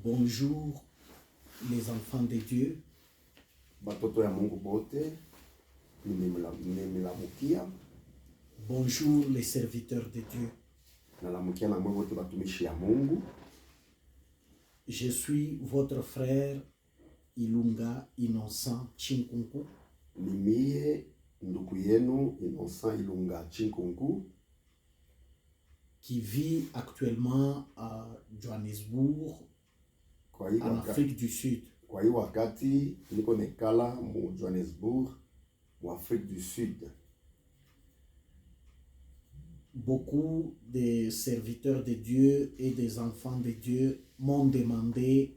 Bonjour les enfants de Dieu. Batoto ya Mungu bote, nimelamukia. Bonjour les serviteurs de Dieu. Nalamukia na mwe bote batumishi ya Mungu. Je suis votre frère Ilunga Innocent Chinkunku. Nimie ndugu yenu Innocent Ilunga Chinkunku, qui vit actuellement à Johannesburg, en Afrique du Sud. Kwa hiyo wakati niko nekala mu Johannesburg, mu Afrique du Sud. Beaucoup de serviteurs de Dieu et des enfants de Dieu m'ont demandé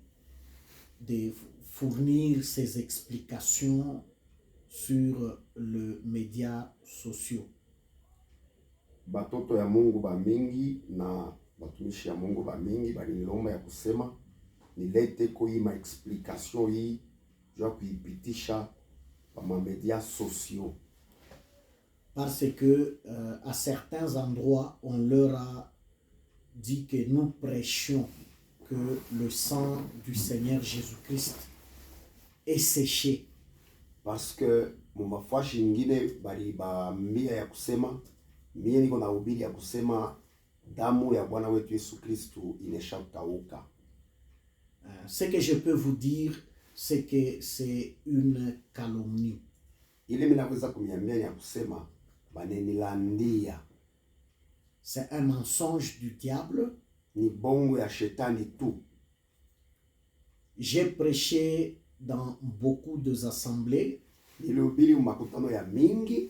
de fournir ces explications sur les médias sociaux. Batoto ya Mungu ba mingi na batumishi ya Mungu ba mingi balinilomba ya kusema nilete kuima explication hii jua kuipitisha pa médias sociaux. Parce que à certains endroits, on leur a dit que nous prêchions que le sang du Seigneur Jésus-Christ est séché. Parce que mumafashi ingine bali baambia ya kusema mie niko na ubiri ya kusema damu ya Bwana wetu Yesu Kristo ineshakauka. Ce que je peux vous dire, c'est que c'est une calomnie. Ile minaweza kumiambia ya kusema banenilandia. C'est un mensonge du diable. Ni bongo ya shetani tu. J'ai prêché dans beaucoup d'assemblées. Nilihubiri makutano ya mingi.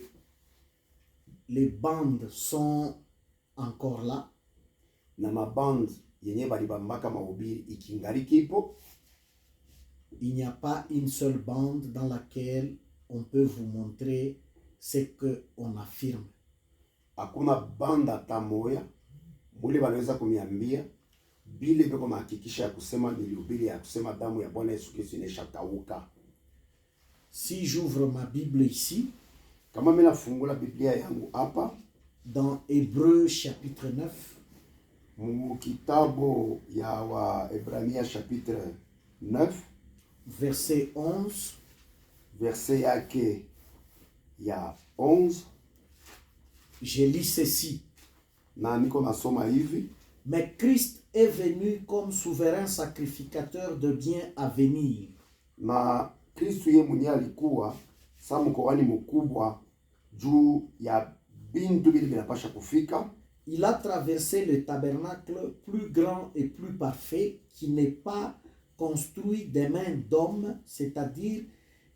Les bandes sont encore là. Na maband yenye balibambaka mahubiri ikingali kipo. Il n'y a pas une seule bande dans laquelle on peut vous montrer ce qu'on affirme. Hakuna banda hata moya mule banaweza kumiambia bile beko mahakikisha ya kusema nilihubiri ya kusema damu ya Bwana Yesu Kristo ineshakauka. Si j'ouvre ma Bible ici, kama mimi nafungula Biblia yangu hapa dans Hébreux chapitre 9, mu kitabu ya Waebrania chapitre 9 verset 11, verset yake ya 11, je lis ceci. na niko nasoma hivi: mais Christ est venu comme souverain sacrificateur de biens à venir. Na Kristo yeye mwenyewe alikuwa sa mkoani mkubwa juu ya bintu vile vinapasha kufika. Il a traversé le tabernacle plus grand et plus parfait qui n'est pas construit des mains d'hommes, c'est-à-dire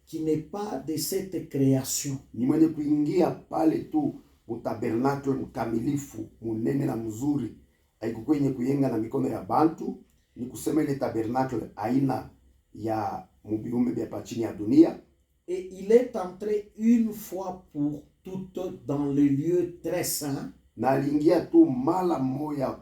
qui n'est pas de cette création. Ni mwenye kuingia pale tu mutabernacle mkamilifu munene na mzuri, haikukwenye kuyenga na mikono ya bantu. Ni kusema ile tabernacle aina ya mubiume bya pachini ya dunia. Et il est entré une fois pour toutes dans le lieu très saint. Na aliingia tu mala moya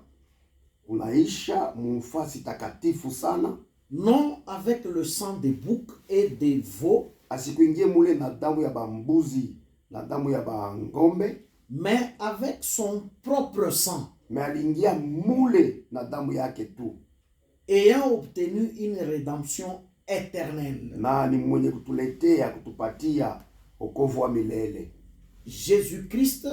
unaisha mufasi takatifu sana. Non avec le sang des boucs et des veaux. Asikuingie mule na damu ya bambuzi na damu ya bangombe. Mais avec son propre sang. Mais aliingia mule na damu yake tu. Ayant obtenu une rédemption éternelle. Na ni mwenye kutuletea kutupatia wokovu wa milele. Jésus-Christ,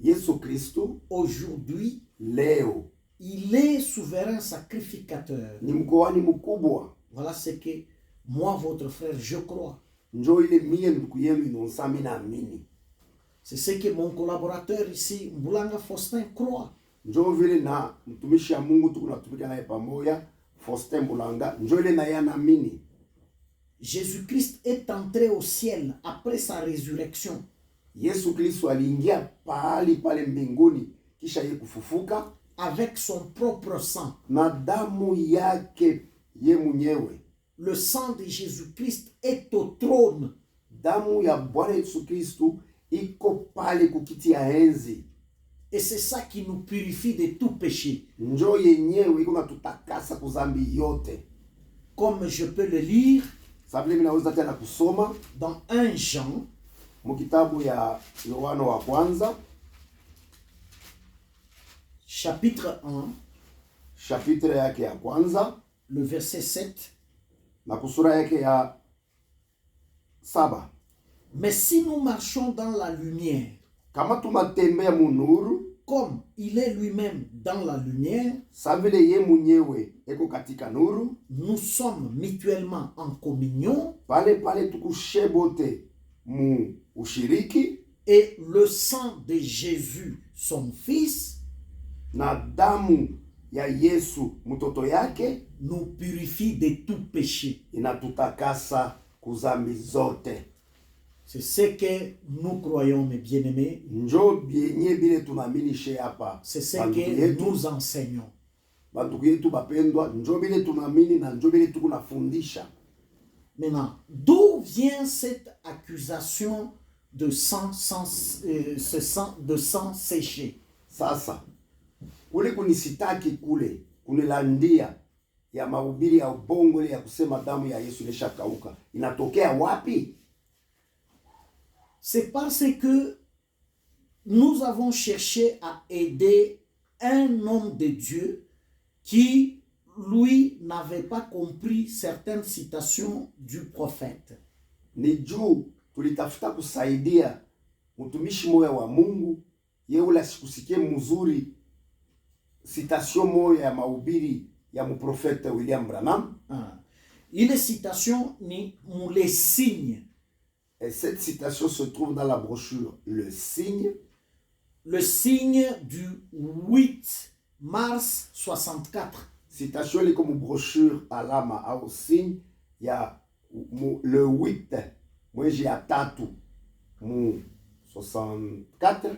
Yesu Kristo aujourd'hui, leo il est souverain sacrificateur. ni mkoani mkubwa. Voilà ce que moi, votre frère, je crois. Njoo ile mie ndugu yenu Innocent mimi naamini. C'est ce que mon collaborateur ici, Mbulanga Faustin, croit. Njoo vile na mtumishi ya Mungu tunatumika naye pamoja, Faustin Mbulanga, njoo ile na yeye anaamini. Jésus-Christ est entré au ciel après sa résurrection. Yesu Kristo aliingia pale mbinguni kisha yeye kufufuka avec son propre sang. Na damu yake ye mwenyewe. Le sang de Jésus-Christ est au trône. Damu ya Bwana Yesu Kristo iko pale kukiti ya enzi. Et c'est ça qui nous purifie de tout péché. Njoo yenyewe iko natutakasa kuzambi yote. Comme je peux le lire Sabile minaweza tena kusoma dans 1 Jean mukitabu ya Yohana wa kwanza chapitre 1 chapitre yake ya kwanza le verset 7. Na kusura yake ya 7. Mais si nous marchons dans la lumière, Kama tunatembea munuru, comme il est lui-même dans la lumière, sa vile ye mwenyewe eko katika nuru, nous sommes mutuellement en communion pale pale tukushe bote mu ushiriki, et le sang de Jésus, son Fils, na damu ya Yesu mtoto yake nous purifie de tout péché. inatutakasa kuzambi zote. C'est ce que nous croyons, mes bien-aimés. Njo bienye bile tunaminishe hapa. C'est ce que nous enseignons. Bandugu yetu bapendwa, njo bile tunamini na njo bile tukunafundisha. Maintenant, d'où vient cette accusation de de sang séché? Sasa kule kunisitaki kule kunilandia ya mahubiri ya ubongo ya kusema damu ya Yesu ilishakauka, inatokea wapi? C'est parce que nous avons cherché à aider un homme de Dieu qui, lui, n'avait pas compris certaines citations du prophète. Ni juu tulitafuta kusaidia mtumishi moya wa Mungu yeula sikusikie mzuri citation moya ya mahubiri ya mprofete William Branham. Ile citation ni les signes. Et cette citation se trouve dans la brochure Le Signe. Le signe du 8 mars 64. Citation est comme brochure alama au signe ya le 8 mwezi ya tatu mu 64.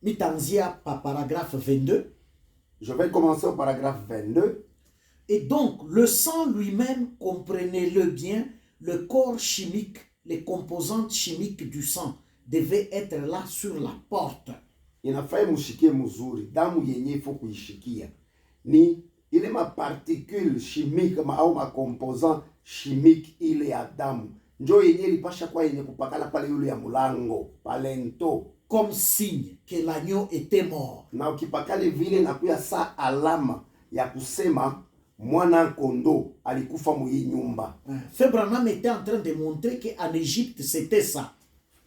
Mitanzia par paragraphe 22. Je vais commencer au paragraphe 22. Et donc, le sang lui-même, comprenez-le bien, le corps chimique, les composantes chimiques du sang devaient être là sur la porte. Inafai mushikie mzuri, damu yenye ifo kuishikia ni ile ma particule chimique au ma composant chimique ile ya damu njo yenye ilipasha kwa yenye kupakala pale yule ya mulango palento, comme signe que l'agneau était mort. Na ukipakale vile na kuya sa alama ya kusema mwana kondo alikufa mu hii nyumba. Frère Branham était en train de montrer qu'en Égypte c'était ça.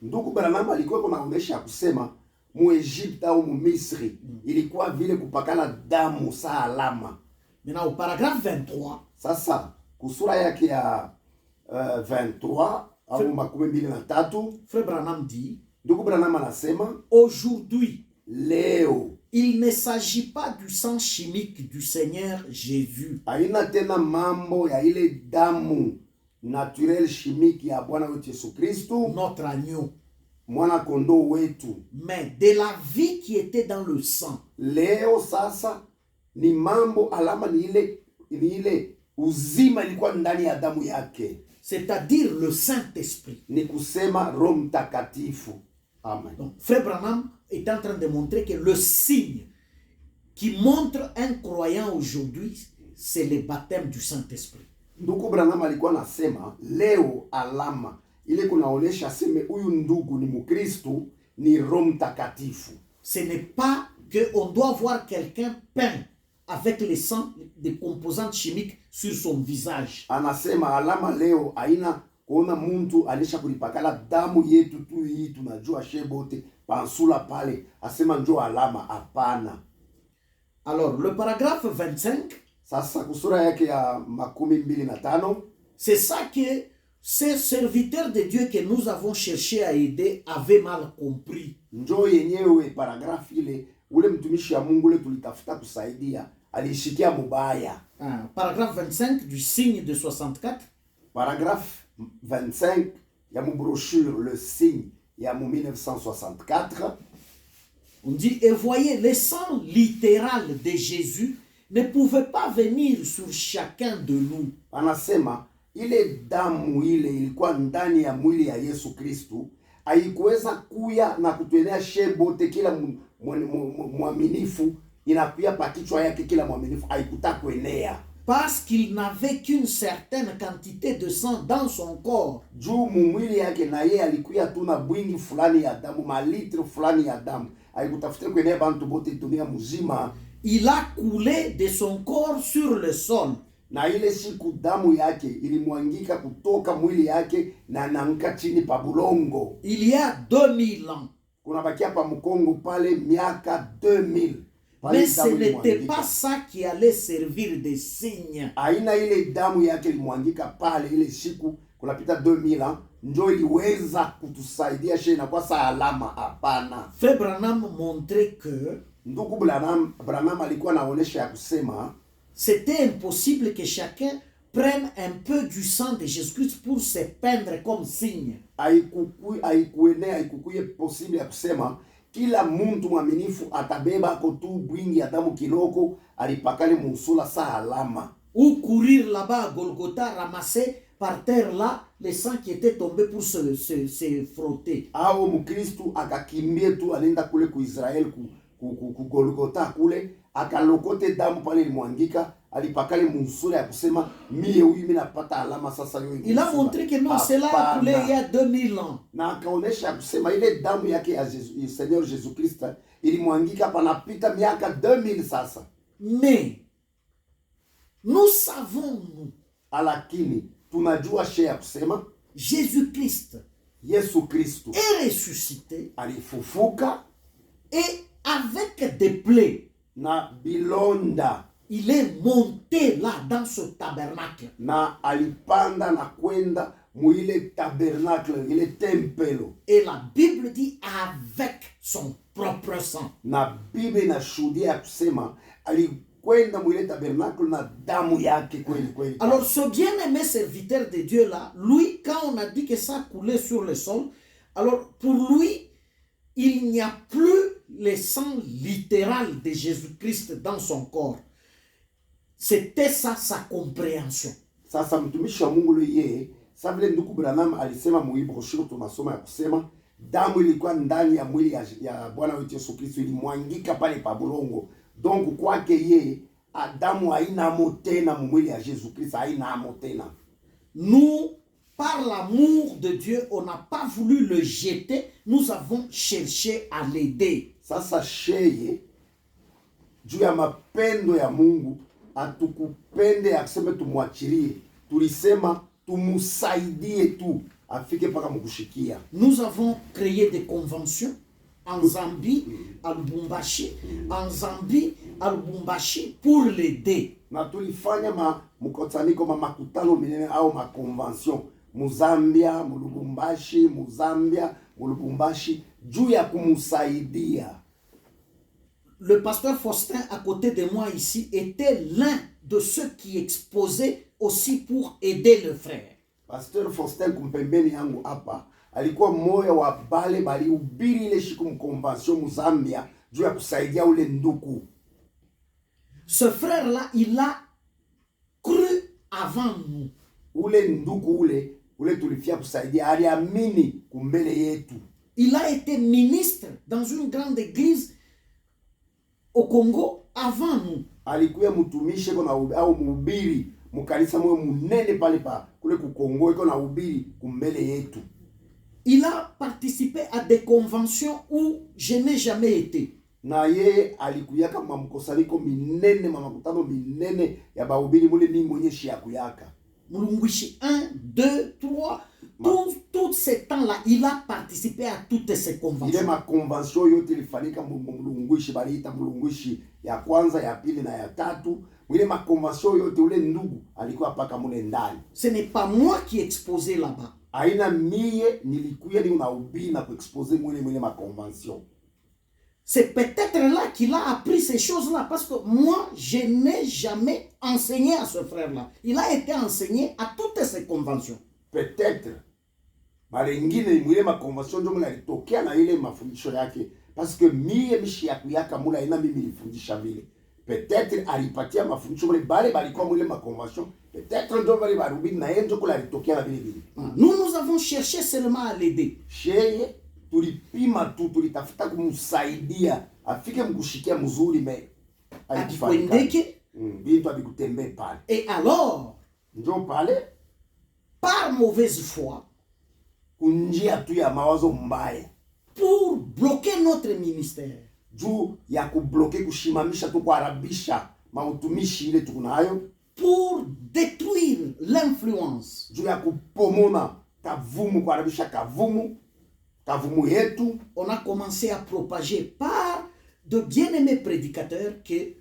Ndugu Branham alikuwa kunaonesha kusema mu Egypte au mu Misri ilikuwa vile kupakala damu sa alama. Maintenant au paragraphe 23. Sasa kusura yake ya 23 au makumi mbili na tatu. Frère Branham dit, ndugu Branham anasema, aujourd'hui, leo, il ne s'agit pas du sang chimique du Seigneur Jésus. Haina tena mambo ya ile damu naturel chimique ya Bwana wetu Yesu Kristo, notre agneau, mwana kondo wetu, mais de la vie qui était dans le sang. Leo sasa ni mambo alama ni ile uzima ilikuwa ndani ya damu yake, c'est-à-dire le Saint-Esprit. Ni kusema Roho Mtakatifu. Amen. Donc, Frère Branham est en train de montrer que le signe qui montre un croyant aujourd'hui, c'est le baptême du Saint-Esprit. Ndugu Branham alikuwa anasema leo alama ile kunaonesha sema huyu ndugu ni Mkristo ni Roho Mtakatifu. Ce n'est pas que on doit voir quelqu'un peint avec le sang, des composantes chimiques sur son visage. Anasema alama leo haina kuona mtu alisha kulipakala damu yetu tu hii tunajua shebote pansula pale asema njoo alama, hapana. Alors le paragraphe 25, sasa kusura yake ya 25, c'est ça que ces serviteurs de Dieu que nous avons cherché à aider avaient mal compris. Njoo yenyewe paragrafu ile ule mtumishi ya Mungu ule tulitafuta kusaidia alishikia mubaya. Paragraphe 25 du signe de 64. Paragraphe 25 ya mu brochure Le Signe ya mu 1964. On dit, et voyez, le sang littéral de Jésus ne pouvait pas venir sur chacun de nous. Anasema ile damu ile ilikuwa ndani ya mwili ya Yesu Kristo haikuweza kuya na kutuenea shebote kila mwaminifu, inakuya pa kichwa yake kila mwaminifu, haikutaka kuenea. Parce qu'il n'avait qu'une certaine quantité de sang dans son corps. Juu mwili yake na yeye alikuya tu na bwingi fulani ya damu, malitre fulani ya damu, haikutafutia kuenea bantu bote dunia mzima. Il a coulé de son corps sur le sol. na ile siku damu yake ilimwangika kutoka mwili yake na nanka chini pa bulongo. Il y a 2000 ans. Kuna bakia pa mkongo pale miaka 2000. Mais ce n'était pas ça qui allait servir de signe. Aina ile damu yake ilimwangika pale ile siku kunapita 2000 ans ndio iliweza kutusaidia shena kwa saa alama. Hapana. Frère Branham montrait que ndugu Branham alikuwa anaonesha ya kusema c'était impossible que chacun prenne un peu du sang de Jésus-Christ pour se peindre comme signe. Haikukuye possible ya kusema kila muntu mwaminifu atabeba ko tu bwingi ya damu kiloko alipakale musula sa alama. Ou courir là-bas à Golgotha, ramasser par terre là le sang qui était tombé pour se frotter. Au mukristu akakimbie tu alenda kule ku Israel ku Golgotha kule akalokote damu pale limwangika alipakale musula ya kusema mie huyu mimi napata alama sasa yoyo. Il a montré que non, cela a coulé il y a 2000 ans. Na akaonesha kusema ile damu yake ya Seigneur Jésus Christ ilimwangika panapita miaka 2000 sasa. Mais nous savons nous, alakini tunajua ya kusema Jésus-Christ Yesu Kristo est ressuscité, alifufuka, et avec des plaies na bilonda il est monté là dans ce tabernacle, na alipanda na kwenda muile tabernacle ile tempelo, et la Bible dit avec son propre sang. Na Bible inashuhudia kusema alikwenda muile tabernacle na damu yake kweli kweli. Alors ce bien-aimé serviteur de Dieu là, lui, quand on a dit que ça coulait sur le sol, alors pour lui il n'y a plus le sang littéral de Jésus-Christ dans son corps. C'était ça sa compréhension. Sasa mtumishi wa Mungu yeye, sasa vile ndugu Branham alisema muibroshiro tunasoma ya kusema damu ilikuwa ndani ya mwili ya Bwana wetu Yesu Kristo ilimwangika pale pa bulongo. Donc kwake yeye damu haina amo tena mwili ya Yesu Kristo, haina amo tena. Nous, par l'amour de Dieu, on n'a pas voulu le jeter, nous avons cherché à l'aider. Sasa sheye juu ya mapendo ya Mungu atukupende akiseme tumwachilie, tulisema tumusaidie tu afike paka mkushikia. Nous avons créé des conventions en Zambie, à Lubumbashi, en Zambie, à Lubumbashi pour l'aider. Na tulifanya mkutaniko makutano minene au makonvention Muzambia, Mulubumbashi, Muzambia, Mulubumbashi juu ya kumusaidia. Le pasteur Faustin à côté de moi ici était l'un de ceux qui exposaient aussi pour aider le frère. Pasteur Faustin kumpembeni yangu hapa alikuwa mmoja wa bale balihubiri ile siku mkonvention Muzambia juu ya kusaidia ule nduku. Ce frère là, il a cru avant nous. Ule nduku ule tulifia kusaidia aliamini kumbele yetu. Il a été ministre dans une grande église au Congo avant nous. Alikuwa mtumishi au mhubiri mkanisa mwe munene pale pa kule ku Kongo iko na hubiri kumbele yetu. Il a participé à des conventions où je n'ai jamais été. Na yeye alikuyaka mamkusanyiko minene makutano minene ya bahubiri mule mimi mwenyeshi ya kuyaka. Mulunguishi 1, 2, 3, tout ce temps-là, il a participé à toutes ces conventions. Ile makonvention yote ilifanyika Mulunguishi, baliita Mulunguishi ya kwanza, ya pili na ya tatu. Ile makonvention yote ule ndugu alikuwa paka mule ndani. Ce n'est pas moi qui exposais là-bas. Aina mie nilikuya ni unahubiri na kuexposer mwile makonvention. C'est peut-être là qu'il a appris ces choses-là, parce que moi, je n'ai jamais enseigné à ce frère-là. Il a été enseigné à toutes ces conventions. Peut-être, malengine mwile makonvention ndio mnalitokea na ile mafundisho yake, parce que mie mishi ya kuyaka mula ina mimi nilifundisha vile. Peut-être alipatia mafundisho mule bale balikuwa mwile makonvention, peut-être ndio bale barubini na yeye ndio kula litokea na vile vile. Nous avons cherché seulement à l'aider. Sheye tulipima tu, tulitafuta kumsaidia afike mkushikia mzuri me Akipwendeke bintu abikutembe pale. Et alors, njo pale par mauvaise foi, kunjia tu ya mawazo mbaya, pour bloquer notre ministère, juu ya kubloke kushimamisha tu kuharabisha mautumishi ile tukunayo, pour détruire l'influence juu ya kupomona kavumu, kuharibisha kavumu yetu. On a commencé à propager par de bien-aimés prédicateurs que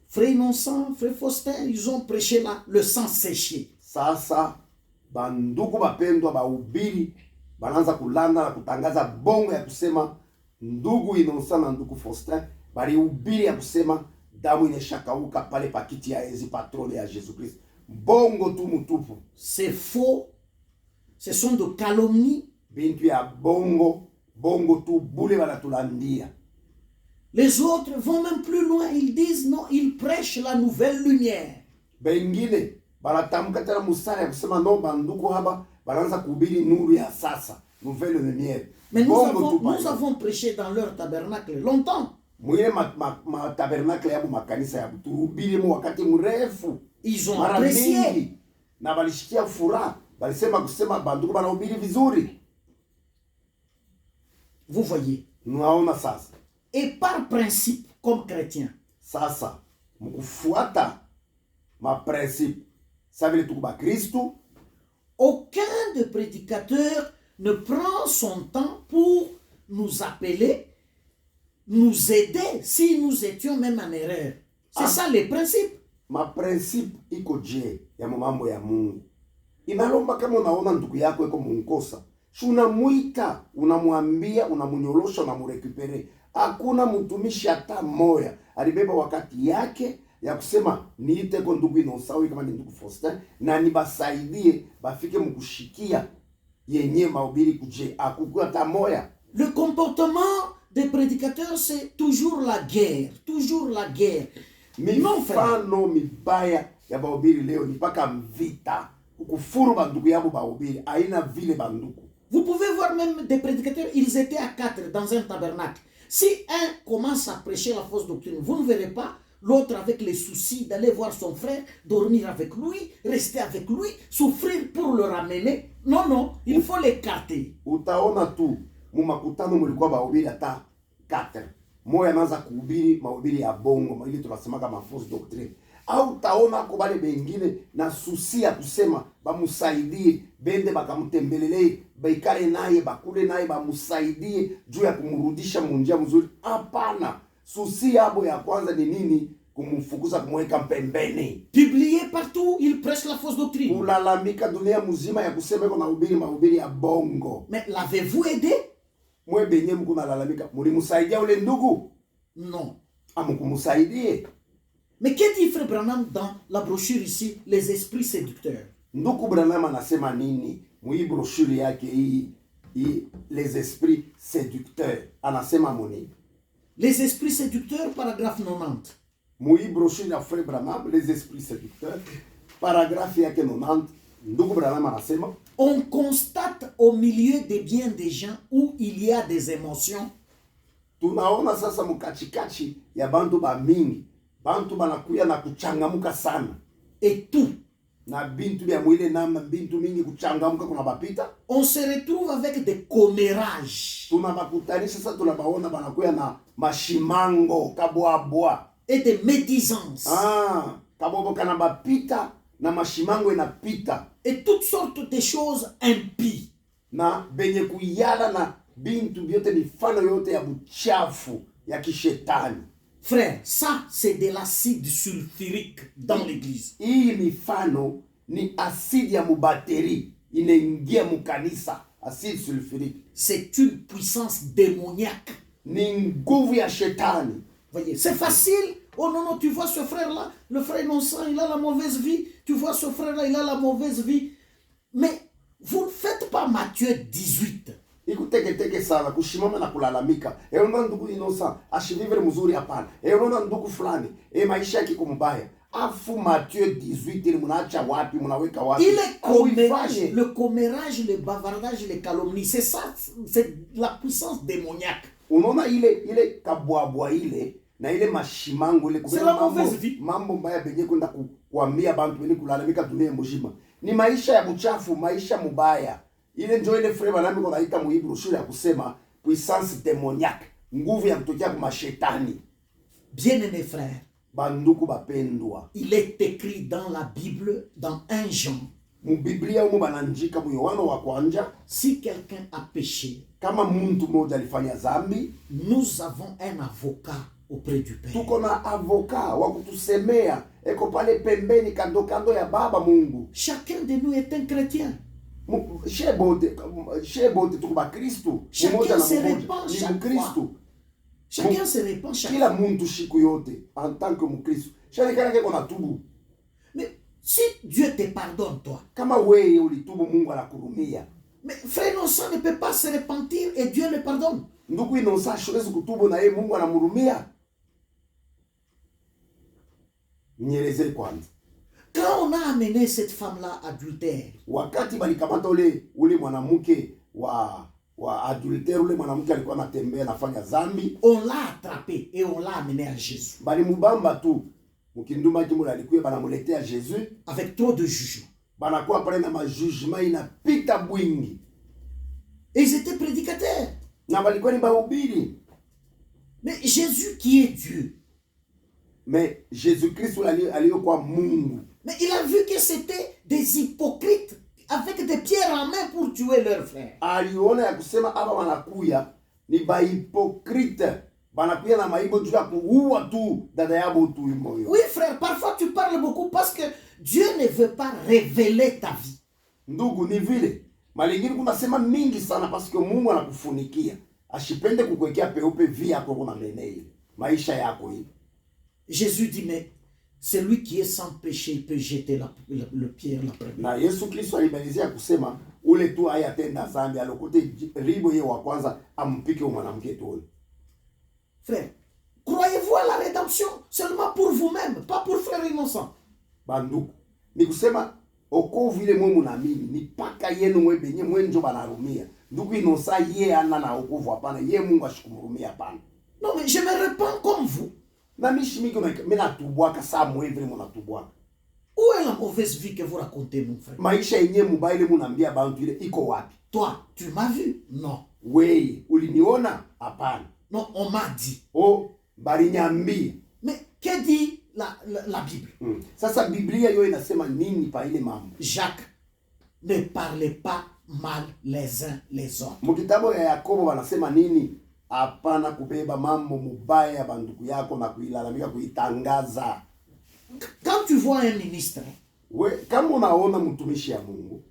Frère Innocent, Frère Faustin, ils ont prêché là, le sang séché. Sasa bandugu bapendwa bahubiri banaanza kulanda na kutangaza bongo ya kusema ndugu Innocent na ndugu Faustin balihubiri ya kusema damu inashakauka pale pakiti ya enzi patrone ya Jésus Christ. Bongo tu mutupu. C'est faux. Ce sont de calomnies. Bintu ya bongo tu bule banatulandia. Les autres vont même plus loin. Ils disent non, ils prêchent la nouvelle lumière. Bengine banatamka tena musala ya kusema no, banduku haba banaanza kuhubiri nuru ya sasa, nouvelle lumière. Mais nous avons prêché dans leur tabernacle longtemps. Mwile ma tabernacle ya makanisa ya tuhubiri mu wakati mrefu. Ils ont apprécié. Na balishikia furaha, balisema kusema banduku banahubiri vizuri. Vous voyez. Nuaona sasa. Et par principe, comme chrétien, sasa mkufuata ma principe, ça veut dire Kristo, aucun des prédicateurs ne prend son temps pour nous appeler, nous aider si nous étions même en erreur. C'est ça les principes. Ma principe iko je ya mambo ya Mungu. Inalomba kama unaona ndugu yako iko munkosa, unamuita, unamwambia, unamunyorosha, unamurekupere. Hakuna mtumishi hata moya alibeba wakati yake ya kusema niite kwa ndugu Innocent kama ni ndugu Faustin na nibasaidie bafike mkushikia yenye mahubiri kuje. Hakuna hata moya. Le comportement des prédicateurs c'est toujours la guerre, toujours la guerre. Mifano mibaya ya bahubiri leo ni paka mvita, kukufuru bandugu yabo bahubiri, haina vile banduku. Vous pouvez voir même des prédicateurs, ils étaient à 4 dans un tabernacle. Si un commence à prêcher la fausse doctrine, vous ne verrez pas l'autre avec les soucis d'aller voir son frère, dormir avec lui, rester avec lui, souffrir pour le ramener. Non, non, il faut l'écarter. Utaona tu, mumakutano mulikuwa bahubiri hata 4. Moya anaanza kuhubiri mahubiri ya bongo, ili tunasema kama false doctrine. Au taona ko bale bengine na susi ya kusema bamusaidie, bende bakamtembelele, baikale naye, bakule naye, bamusaidie juu ya kumrudisha munjia mzuri. Hapana, susi yabo ya kwanza ni nini? Kumfukuza, kumweka pembeni. Publié partout, il prêche la fausse doctrine. Kulalamika dunia mzima ya kusema kuna hubiri mahubiri ya bongo. Mais l'avez-vous aidé? Mwe benye mko nalalamika, mulimsaidia ule ndugu? Non. Amukumusaidie. Mais qu'est-ce dit Frère Branham dans la brochure ici, les esprits séducteurs? Ndugu Branham anasema nini mwi brochure yake hii les esprits séducteurs? Anasema moni les esprits séducteurs, paragraphe 90. Mwi brochure ya Frère Branham, les esprits séducteurs, paragraphe yake 90. Ndugu Branham anasema on constate au milieu des biens des gens où il y a des émotions. Tunaona sasa mukachikachi ya bantu ba mingi, bantu banakuya na kuchangamuka sana. Et tout. Na bintu ya mwile na bintu mingi kuchangamuka kuna bapita. On se retrouve avec des commérages. Tunabakutanisha sasa, tunabaona banakuya na mashimango, kabwabwa. Et des médisances. Kabwabwa kana bapita na mashimango inapita. Et toutes sortes de choses impies. Na benye kuyala na bintu byote mifano yote ya buchafu ya kishetani. Frère, ça c'est de l'acide sulfurique dans l'église. Hii mifano ni asidi ya mubateri inaingia mukanisa, acide sulfurique. C'est une puissance démoniaque. Ni nguvu ya shetani. Voyez, c'est facile. Oh non, non, tu vois ce frère-là, le frère Innocent, il a la mauvaise vie. Tu vois ce frère-là, il a la mauvaise vie. Mais vous ne faites pas Matthieu 18. Ikuteke sana kushimama na kulalamika. Unaona ndugu Innocent ashivivre mzuri hapana. Unaona ndugu fulani maisha yake kumbaya. Afu Matthieu 18 ile mnaacha wapi, mnaweka wapi? Il est commérage, le commérage, le bavardage, les calomnies, c'est ça, c'est la puissance démoniaque. Unaona ile kabwabwa ile na ile mashimango ile mambo mbaya benye kwenda kuambia bantu wenye kulalamika dunia mzima. Ni maisha ya buchafu, maisha mubaya. Ile ndio ile Frère Branham kwa naita muhibru shule ya kusema puissance démoniaque, nguvu ya kutokea kwa mashetani. Bien-aimés frères, Banduku bapendwa. Il est écrit dans la Bible, dans 1 Jean. Mu Biblia umu bananjika mu Yohana wa kwanza. Si quelqu'un a péché, Kama muntu mmoja alifanya zambi, nous avons un avocat auprès du Père. tuko na avoka wa kutusemea eko pale pembeni kando kando ya Baba Mungu. Chacun de nous est un chrétien. Shebote tuko ba Kristo. Chacun se répand Ni chaque Kristo. fois. Chacun se répand chaque Kila fois. muntu shiku yote en tant que Mkristo. Shirikana keko na tubu. Mais si Dieu te pardonne, toi, Kama wewe ulitubu Mungu anakurumia. mais frère Innocent ne peut pas se repentir et Dieu le pardonne. Ndugu Innocent hawezi kutubu na yeye Mungu anamhurumia. Nieleze kwanza. Quand on a amené cette femme-là adultère, Wakati balikamata ule mwanamke wa adultère, ule mwanamke alikuwa anatembea anafanya zambi, on l'a attrapé et on l'a amené à Jésus. balimubamba tu. Mukinduma kimula alikuwa banamuletea Jésus, Avec trop de jugement. banakuwa pale na majugement inapita bwingi. Et ils étaient prédicateurs. Na balikuwa ni bahubiri. Mais Jésus qui est Dieu, Mais Jésus-Christ aliyokuwa Mungu, mais il a vu que c'était des hypocrites avec des pierres en main pour tuer leurs frères. aliona ya kusema hapa wanakuya ni bahipokrite, banakuya na maibo juu ya kuua tu dada yabo tu moyo. Oui frère, parfois tu parles beaucoup parce que Dieu ne veut pas révéler ta vie. Ndugu, ni vile malingini kunasema mingi sana parce que Mungu anakufunikia, ashipende kukuwekea peupe vi yako kuna menei maisha yako hii. Jésus dit, mais celui qui est sans péché, il peut jeter le pierre la première. Na Yesu Kristo alimalizia kusema ule tu ayatenda zambi alokote ribo ye wa kwanza ampike mwanamke tu. Frère, croyez-vous à la rédemption seulement pour vous-même, pas pour frère Innocent? Banduku, ni kusema okovu ile mwe munaamini ni paka yenu mwe benye mwe njo banarumia. Ndugu Innocent ye ana na okovu hapana, ye Mungu ashikumurumia hapana. Non mais je me répands comme vous. Na mishimiki mena tubwaka saa mwe vile muna tubwaka. Où est la mauvaise vie que vous racontez, mon frère? Maisha yenye mubaile munambia bantu ile iko wapi? Toi, tu m'as vu? Non. Weye, uliniona? Hapana. Non, on m'a dit. Oh, barinyambia. Mais que dit la Bible? Sasa Biblia yo inasema nini pa ile mambo? Jacques, ne parlez pas mal les uns les autres. Mukitabo ya Yakobo wanasema nini? Hapana kubeba mambo mubaya ya banduku yako na kuilalamika kuitangaza. Quand tu vois un ministre, Kama unaona mtumishi ya Mungu,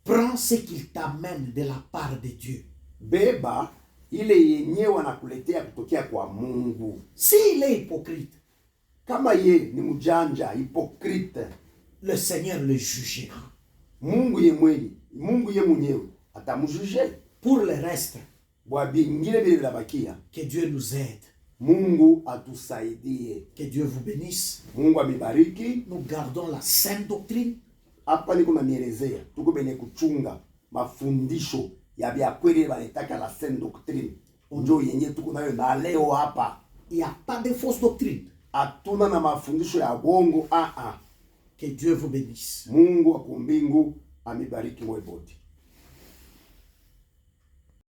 prends ce qu'il t'amène de la part de Dieu. Beba ile yenyewe wanakuletea kutokea kwa Mungu. S'il est hypocrite, Kama ye ni mjanja, hypocrite, le Seigneur le jugera. Mungu ye mwenyewe atamjuje. Pour le reste, Bwabingile bile bilabakia. que Dieu nous aide. Mungu atusaidie. Que Dieu vous bénisse. Mungu amibariki. Nous gardons la sainte doctrine. Hapa niko na mielezea. Tuko benye kuchunga mafundisho ya bya kweli banataka la sainte doctrine. Ndio yenye tuko nayo na leo hapa. Il n'y a pas de fausse doctrine. Hatuna na mafundisho ya bongo. Que Dieu vous bénisse. Mungu wa kumbingu amibariki mwe bote.